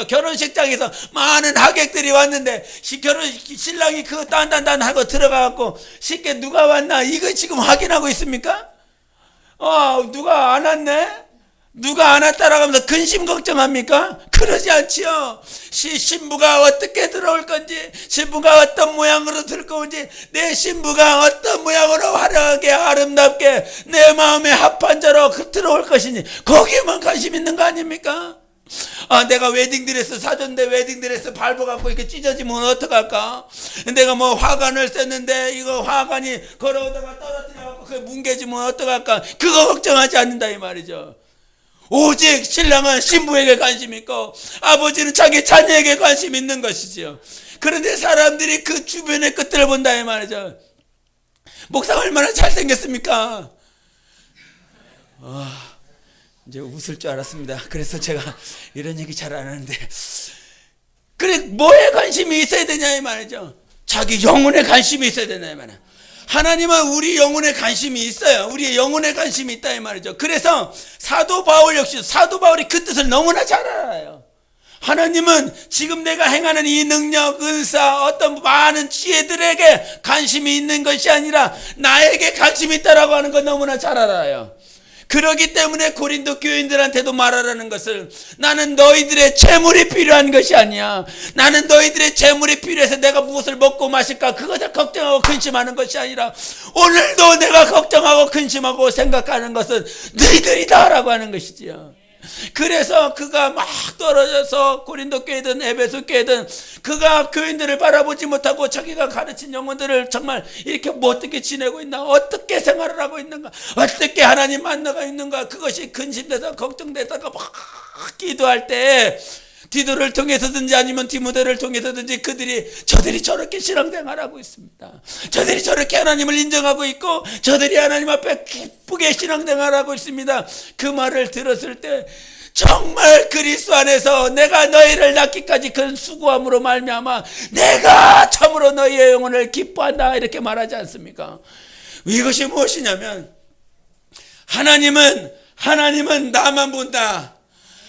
결혼식장에서 많은 하객들이 왔는데 신랑이 그 딴딴딴 하고 들어가갖고 쉽게 누가 왔나 이거 지금 확인하고 있습니까? 누가 안 왔네? 누가 안 왔다라고 하면서 근심 걱정합니까? 그러지 않지요. 신부가 어떻게 들어올 건지, 신부가 어떤 모양으로 들어올지, 내 신부가 어떤 모양으로 화려하게 아름답게 내 마음에 합한 자로 들어올 것이니 거기에만 관심 있는 거 아닙니까? 내가 웨딩드레스 사줬는데 웨딩드레스 밟아갖고 이렇게 찢어지면 어떡할까? 내가 뭐 화관을 썼는데 이거 화관이 걸어오다가 떨어뜨려갖고 그게 뭉개지면 어떡할까? 그거 걱정하지 않는다 이 말이죠. 오직 신랑은 신부에게 관심이 있고 아버지는 자기 자녀에게 관심이 있는 것이지요. 그런데 사람들이 그 주변의 끝을 본다 이 말이죠. 목사 얼마나 잘생겼습니까? 이제 웃을 줄 알았습니다. 그래서 제가 이런 얘기 잘 안 하는데, 그래 뭐에 관심이 있어야 되냐 이 말이죠. 자기 영혼에 관심이 있어야 되냐 이 말이야. 하나님은 우리 영혼에 관심이 있어요. 우리의 영혼에 관심이 있다 이 말이죠. 그래서 사도 바울 역시 사도 바울이 그 뜻을 너무나 잘 알아요. 하나님은 지금 내가 행하는 이 능력, 은사, 어떤 많은 지혜들에게 관심이 있는 것이 아니라 나에게 관심이 있다라고 하는 건 너무나 잘 알아요. 그렇기 때문에 고린도 교인들한테도 말하라는 것을, 나는 너희들의 재물이 필요한 것이 아니야. 나는 너희들의 재물이 필요해서 내가 무엇을 먹고 마실까 그것을 걱정하고 근심하는 것이 아니라 오늘도 내가 걱정하고 근심하고 생각하는 것은 너희들이다 라고 하는 것이지요. 그래서 그가 막 떨어져서 고린도 교회든 에베소 교회든 그가 교인들을 바라보지 못하고 자기가 가르친 영혼들을 정말 이렇게 뭐 어떻게 지내고 있나, 어떻게 생활을 하고 있는가, 어떻게 하나님 만나가 있는가, 그것이 근심돼서 걱정되다가 막 기도할 때 디도를 통해서든지 아니면 디모데를 통해서든지 저들이 저렇게 신앙생활하고 있습니다. 저들이 저렇게 하나님을 인정하고 있고 저들이 하나님 앞에 기쁘게 신앙생활하고 있습니다. 그 말을 들었을 때 정말 그리스도 안에서 내가 너희를 낳기까지 그 수고함으로 말미암아 내가 참으로 너희의 영혼을 기뻐한다 이렇게 말하지 않습니까? 이것이 무엇이냐면 하나님은 나만 본다.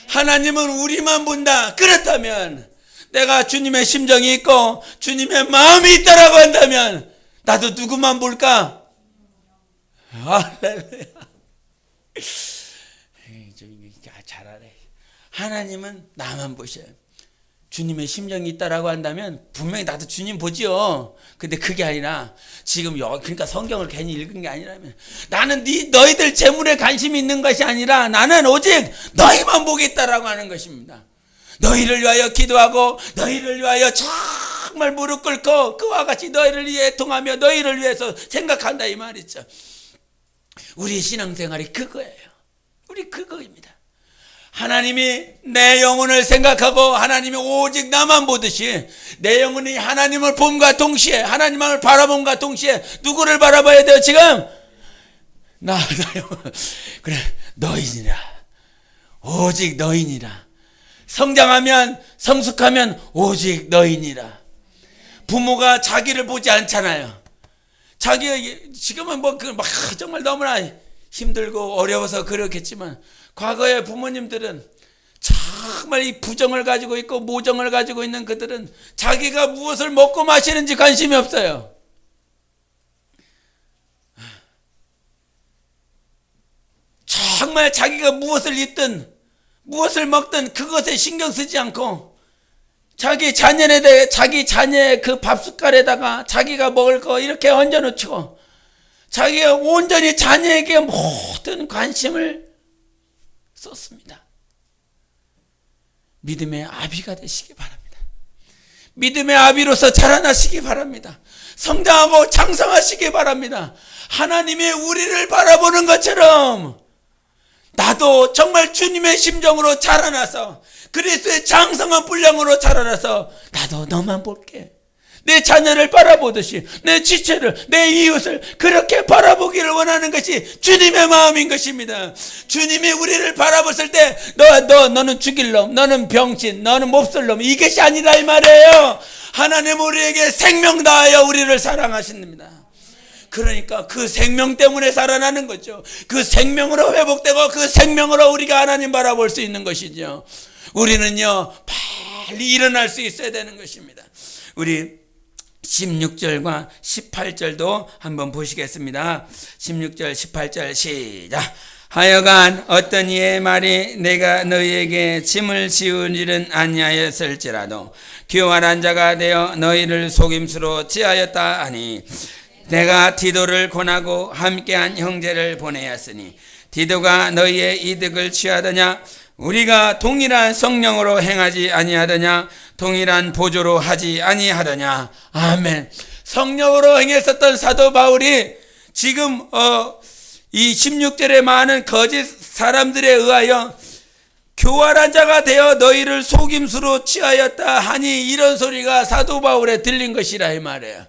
하나님은 우리만 본다. 그렇다면 내가 주님의 심정이 있고 주님의 마음이 있다라고 한다면 나도 누구만 볼까? 할렐루야. 잘하네. 하나님은 나만 보셔요. 주님의 심정이 있다라고 한다면 분명히 나도 주님 보지요. 근데 그게 아니라 지금 그러니까 성경을 괜히 읽은 게 아니라면 나는 너희들 재물에 관심이 있는 것이 아니라 나는 오직 너희만 보겠다라고 하는 것입니다. 너희를 위하여 기도하고 너희를 위하여 정말 무릎 꿇고 그와 같이 너희를 위해 애통하며 너희를 위해서 생각한다 이 말이죠. 우리 신앙생활이 그거예요. 우리 그거입니다. 하나님이 내 영혼을 생각하고 하나님이 오직 나만 보듯이 내 영혼이 하나님을 봄과 동시에 하나님을 바라봄과 동시에 누구를 바라봐야 돼요 지금? 나 영혼. 그래 너희니라. 오직 너희니라. 성장하면 성숙하면 오직 너희니라. 부모가 자기를 보지 않잖아요. 자기가 지금은 막 정말 너무나 힘들고 어려워서 그렇겠지만 과거의 부모님들은 정말 이 부정을 가지고 있고 모정을 가지고 있는 그들은 자기가 무엇을 먹고 마시는지 관심이 없어요. 정말 자기가 무엇을 입든 무엇을 먹든 그것에 신경 쓰지 않고 자기 자녀에 대해 자기 자녀의 그 밥숟갈에다가 자기가 먹을 거 이렇게 얹어놓고 자기가 온전히 자녀에게 모든 관심을 썼습니다. 믿음의 아비가 되시기 바랍니다. 믿음의 아비로서 자라나시기 바랍니다. 성장하고 장성하시기 바랍니다. 하나님의 우리를 바라보는 것처럼 나도 정말 주님의 심정으로 자라나서 그리스도의 장성한 분량으로 자라나서 나도 너만 볼게. 내 자녀를 바라보듯이 내 지체를, 내 이웃을 그렇게 바라보기를 원하는 것이 주님의 마음인 것입니다. 주님이 우리를 바라봤을 때 너는 죽일 놈, 너는 병신, 너는 몹쓸 놈, 이것이 아니라 이 말이에요. 하나님 우리에게 생명 다하여 우리를 사랑하십니다. 그러니까 그 생명 때문에 살아나는 거죠. 그 생명으로 회복되고 그 생명으로 우리가 하나님 바라볼 수 있는 것이죠. 우리는요 빨리 일어날 수 있어야 되는 것입니다. 우리 16절과 18절도 한번 보시겠습니다. 16절 18절 시작. 하여간 어떤 이의 말이 내가 너희에게 짐을 지운 일은 아니하였을지라도 교활한 자가 되어 너희를 속임수로 취하였다 하니 내가 디도를 권하고 함께한 형제를 보내었으니 디도가 너희의 이득을 취하더냐? 우리가 동일한 성령으로 행하지 아니하더냐? 동일한 보조로 하지 아니하더냐? 아멘. 성령으로 행했었던 사도 바울이 지금 이 16절에 많은 거짓 사람들에 의하여 교활한 자가 되어 너희를 속임수로 취하였다 하니 이런 소리가 사도 바울에 들린 것이라 이 말이에요.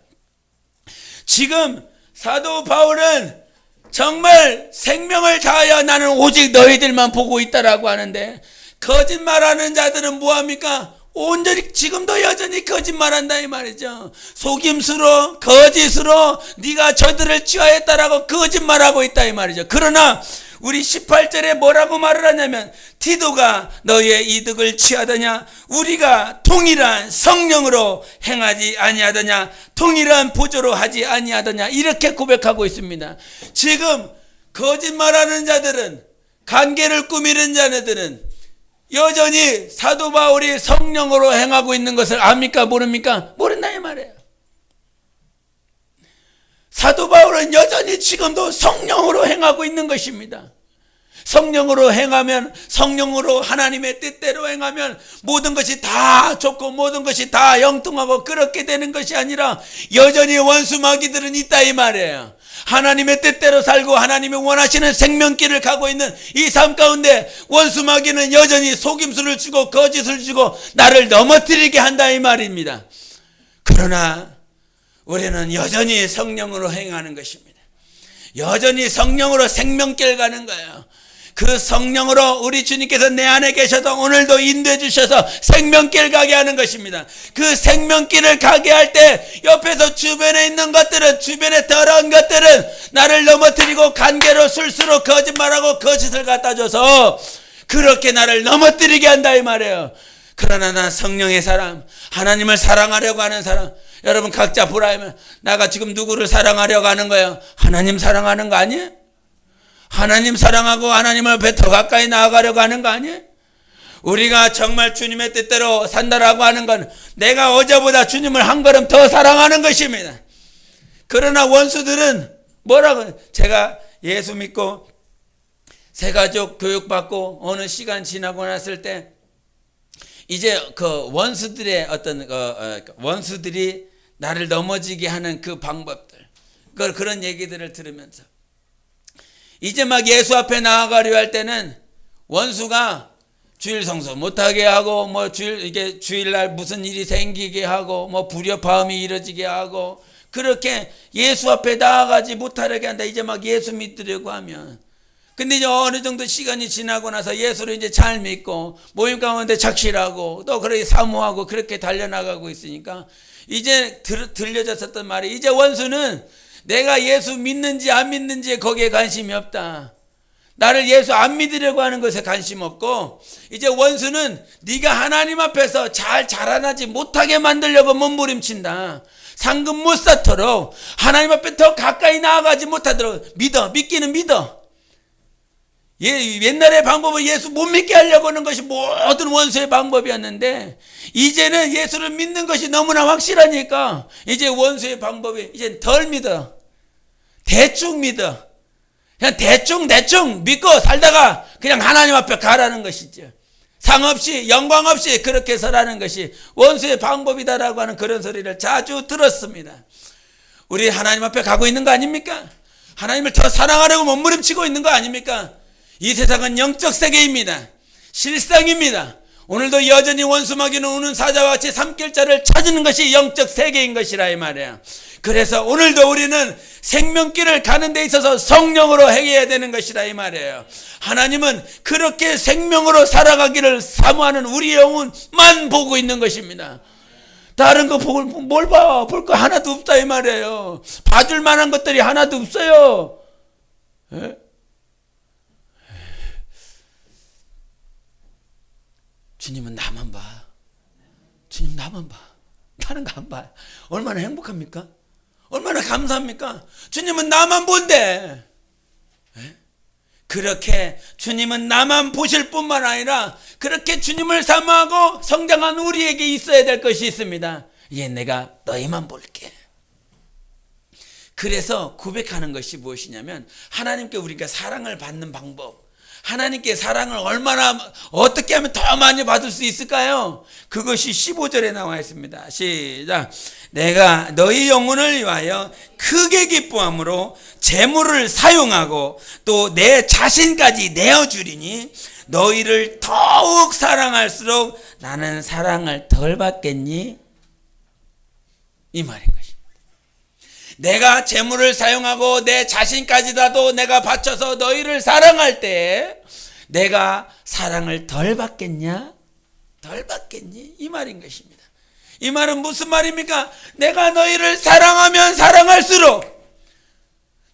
지금 사도 바울은 정말 생명을 다하여 나는 오직 너희들만 보고 있다라고 하는데 거짓말하는 자들은 뭐합니까? 온전히 지금도 여전히 거짓말한다 이 말이죠. 속임수로 거짓으로 네가 저들을 취하였다라고 거짓말하고 있다 이 말이죠. 그러나 우리 18절에 뭐라고 말을 하냐면 디도가 너희의 이득을 취하더냐? 우리가 동일한 성령으로 행하지 아니하더냐? 동일한 보조로 하지 아니하더냐? 이렇게 고백하고 있습니다. 지금 거짓말하는 자들은, 관계를 꾸미는 자들은 여전히 사도 바울이 성령으로 행하고 있는 것을 압니까? 모릅니까? 모른다 이 말이에요. 사도 바울은 여전히 지금도 성령으로 행하고 있는 것입니다. 성령으로 행하면, 성령으로 하나님의 뜻대로 행하면 모든 것이 다 좋고 모든 것이 다 영통하고 그렇게 되는 것이 아니라 여전히 원수 마귀들은 있다 이 말이에요. 하나님의 뜻대로 살고 하나님이 원하시는 생명길을 가고 있는 이 삶 가운데 원수 마귀는 여전히 속임수를 주고 거짓을 주고 나를 넘어뜨리게 한다 이 말입니다. 그러나 우리는 여전히 성령으로 행하는 것입니다. 여전히 성령으로 생명길 가는 거예요. 그 성령으로 우리 주님께서 내 안에 계셔서 오늘도 인도해 주셔서 생명길 가게 하는 것입니다. 그 생명길을 가게 할 때 옆에서 주변에 있는 것들은, 주변에 더러운 것들은 나를 넘어뜨리고 관계로 술수로 거짓말하고 거짓을 갖다 줘서 그렇게 나를 넘어뜨리게 한다 이 말이에요. 그러나 난 성령의 사람, 하나님을 사랑하려고 하는 사람, 여러분 각자 보라면 내가 지금 누구를 사랑하려고 하는 거예요? 하나님 사랑하는 거 아니에요? 하나님 사랑하고 하나님 앞에 더 가까이 나아가려고 하는 거 아니에요? 우리가 정말 주님의 뜻대로 산다라고 하는 건 내가 어제보다 주님을 한 걸음 더 사랑하는 것입니다. 그러나 원수들은 뭐라고? 제가 예수 믿고 새가족 교육받고 어느 시간 지나고 났을 때 이제 그 원수들의 어떤 원수들이 나를 넘어지게 하는 그 방법들, 그런 얘기들을 들으면서 이제 막 예수 앞에 나아가려 할 때는 원수가 주일 성수 못하게 하고 뭐 주일날 무슨 일이 생기게 하고 뭐 불협화음이 이루어지게 하고 그렇게 예수 앞에 나아가지 못하게 한다. 이제 막 예수 믿으려고 하면. 근데 이제 어느 정도 시간이 지나고 나서 예수를 이제 잘 믿고 모임 가운데 착실하고 또 그렇게 사모하고 그렇게 달려나가고 있으니까 이제 들려졌었던 말이 이제 원수는 내가 예수 믿는지 안 믿는지 거기에 관심이 없다. 나를 예수 안 믿으려고 하는 것에 관심 없고 이제 원수는 네가 하나님 앞에서 잘 자라나지 못하게 만들려고 몸부림친다. 상금 못 쌓도록 하나님 앞에 더 가까이 나아가지 못하도록 믿기는 믿어. 옛날의 방법은 예수 못 믿게 하려고 하는 것이 모든 원수의 방법이었는데 이제는 예수를 믿는 것이 너무나 확실하니까 이제 원수의 방법이 이제 덜 믿어. 대충 믿어. 그냥 대충 믿고 살다가 그냥 하나님 앞에 가라는 것이죠. 상 없이 영광 없이 그렇게 서라는 것이 원수의 방법이다라고 하는 그런 소리를 자주 들었습니다. 우리 하나님 앞에 가고 있는 거 아닙니까? 하나님을 더 사랑하려고 몸부림치고 있는 거 아닙니까? 이 세상은 영적 세계입니다. 실상입니다. 오늘도 여전히 원수마귀는 우는 사자와 같이 삼킬자를 찾는 것이 영적 세계인 것이라 이 말이에요. 그래서 오늘도 우리는 생명길을 가는 데 있어서 성령으로 행해야 되는 것이라 이 말이에요. 하나님은 그렇게 생명으로 살아가기를 사모하는 우리 영혼만 보고 있는 것입니다. 다른 거 뭘 봐? 볼 거 하나도 없다 이 말이에요. 봐줄 만한 것들이 하나도 없어요. 예? 주님은 나만 봐. 주님 나만 봐. 다른 거 안 봐. 얼마나 행복합니까? 얼마나 감사합니까? 주님은 나만 본대. 예? 그렇게 주님은 나만 보실 뿐만 아니라 그렇게 주님을 사모하고 성장한 우리에게 있어야 될 것이 있습니다. 예, 내가 너희만 볼게. 그래서 고백하는 것이 무엇이냐면 하나님께 우리가 사랑을 받는 방법, 하나님께 사랑을 얼마나 어떻게 하면 더 많이 받을 수 있을까요? 그것이 15절에 나와 있습니다. 시작. 내가 너희 영혼을 위하여 크게 기뻐함으로 재물을 사용하고 또 내 자신까지 내어주리니 너희를 더욱 사랑할수록 나는 사랑을 덜 받겠니? 이 말인 것입니다. 내가 재물을 사용하고 내 자신까지라도 내가 바쳐서 너희를 사랑할 때 내가 사랑을 덜 받겠냐? 덜 받겠니? 이 말인 것입니다. 이 말은 무슨 말입니까? 내가 너희를 사랑하면 사랑할수록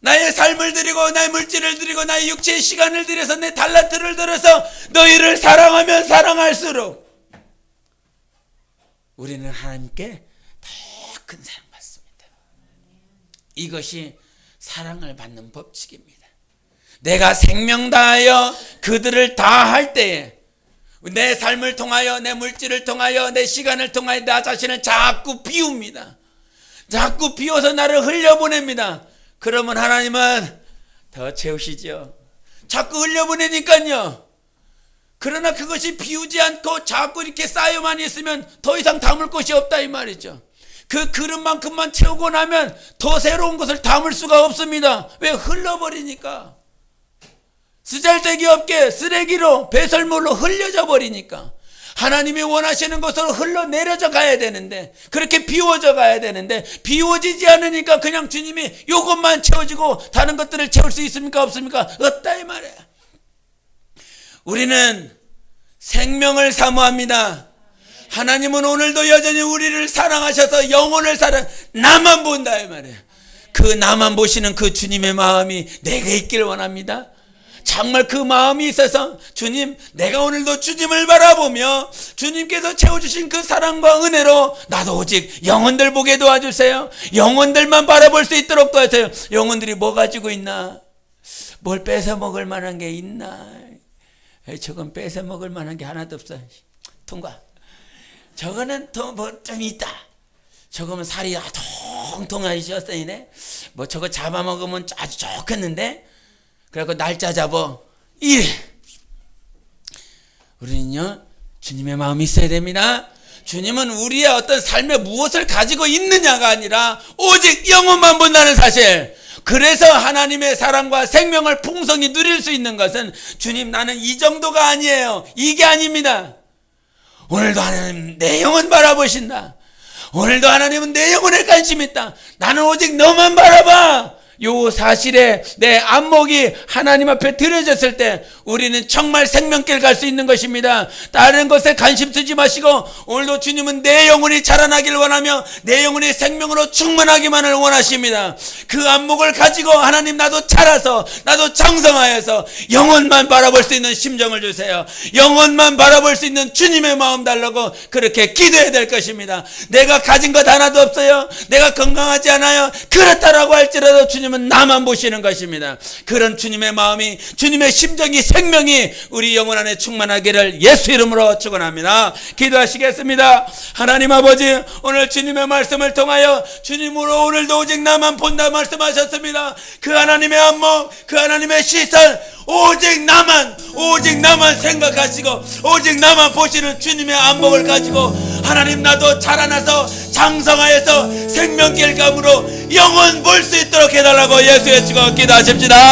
나의 삶을 드리고 나의 물질을 드리고 나의 육체의 시간을 들여서 내 달란트를 들여서 너희를 사랑하면 사랑할수록 우리는 하나님께 더 큰 사랑 받습니다. 이것이 사랑을 받는 법칙입니다. 내가 생명 다하여 그들을 다 할 때에 내 삶을 통하여 내 물질을 통하여 내 시간을 통하여 나 자신을 자꾸 비웁니다. 자꾸 비워서 나를 흘려보냅니다. 그러면 하나님은 더 채우시죠. 자꾸 흘려보내니까요. 그러나 그것이 비우지 않고 자꾸 이렇게 쌓여만 있으면 더 이상 담을 것이 없다 이 말이죠. 그 그릇만큼만 채우고 나면 더 새로운 것을 담을 수가 없습니다. 왜? 흘러버리니까. 쓰잘데기 없게 쓰레기로 배설물로 흘려져 버리니까. 하나님이 원하시는 것으로 흘러내려져 가야 되는데 그렇게 비워져 가야 되는데 비워지지 않으니까 그냥 주님이 이것만 채워지고 다른 것들을 채울 수 있습니까? 없습니까? 없다 이 말이에요. 우리는 생명을 사모합니다. 하나님은 오늘도 여전히 우리를 사랑하셔서 영혼을 나만 본다 이 말이에요. 그 나만 보시는 그 주님의 마음이 내게 있길 원합니다. 정말 그 마음이 있어서 주님 내가 오늘도 주님을 바라보며 주님께서 채워주신 그 사랑과 은혜로 나도 오직 영혼들 보게 도와주세요. 영혼들만 바라볼 수 있도록 도와주세요. 영혼들이 뭐 가지고 있나? 뭘 뺏어 먹을 만한 게 있나? 저건 뺏어 먹을 만한 게 하나도 없어. 통과. 저거는 좀 있다. 저거면 살이 통통하셨으네. 뭐 저거 잡아먹으면 아주 좋겠는데. 그래갖고 날짜 잡아. 이래. 우리는요 주님의 마음이 있어야 됩니다. 주님은 우리의 어떤 삶에 무엇을 가지고 있느냐가 아니라 오직 영혼만 본다는 사실. 그래서 하나님의 사랑과 생명을 풍성히 누릴 수 있는 것은 주님 나는 이 정도가 아니에요. 이게 아닙니다. 오늘도 하나님 내 영혼 바라보신다. 오늘도 하나님은 내 영혼에 관심 있다. 나는 오직 너만 바라봐. 요 사실에 내 안목이 하나님 앞에 드려졌을 때 우리는 정말 생명길 갈 수 있는 것입니다. 다른 것에 관심 쓰지 마시고 오늘도 주님은 내 영혼이 자라나길 원하며 내 영혼이 생명으로 충만하기만을 원하십니다. 그 안목을 가지고 하나님 나도 자라서 나도 장성하여서 영혼만 바라볼 수 있는 심정을 주세요. 영혼만 바라볼 수 있는 주님의 마음 달라고 그렇게 기도해야 될 것입니다. 내가 가진 것 하나도 없어요. 내가 건강하지 않아요. 그렇다라고 할지라도 주님은 나만 보시는 것입니다. 그런 주님의 마음이 주님의 심정이 생명이 우리 영혼 안에 충만하기를 예수 이름으로 축원합니다. 기도하시겠습니다. 하나님 아버지 오늘 주님의 말씀을 통하여 주님으로 오늘도 오직 나만 본다 말씀하셨습니다. 그 하나님의 안목 그 하나님의 시선 오직 나만 생각하시고 오직 나만 보시는 주님의 안목을 가지고 하나님 나도 자라나서 장성하여서 생명길 감으로 영원 볼 수 있도록 해달라고 예수의 주가 기도하십시다.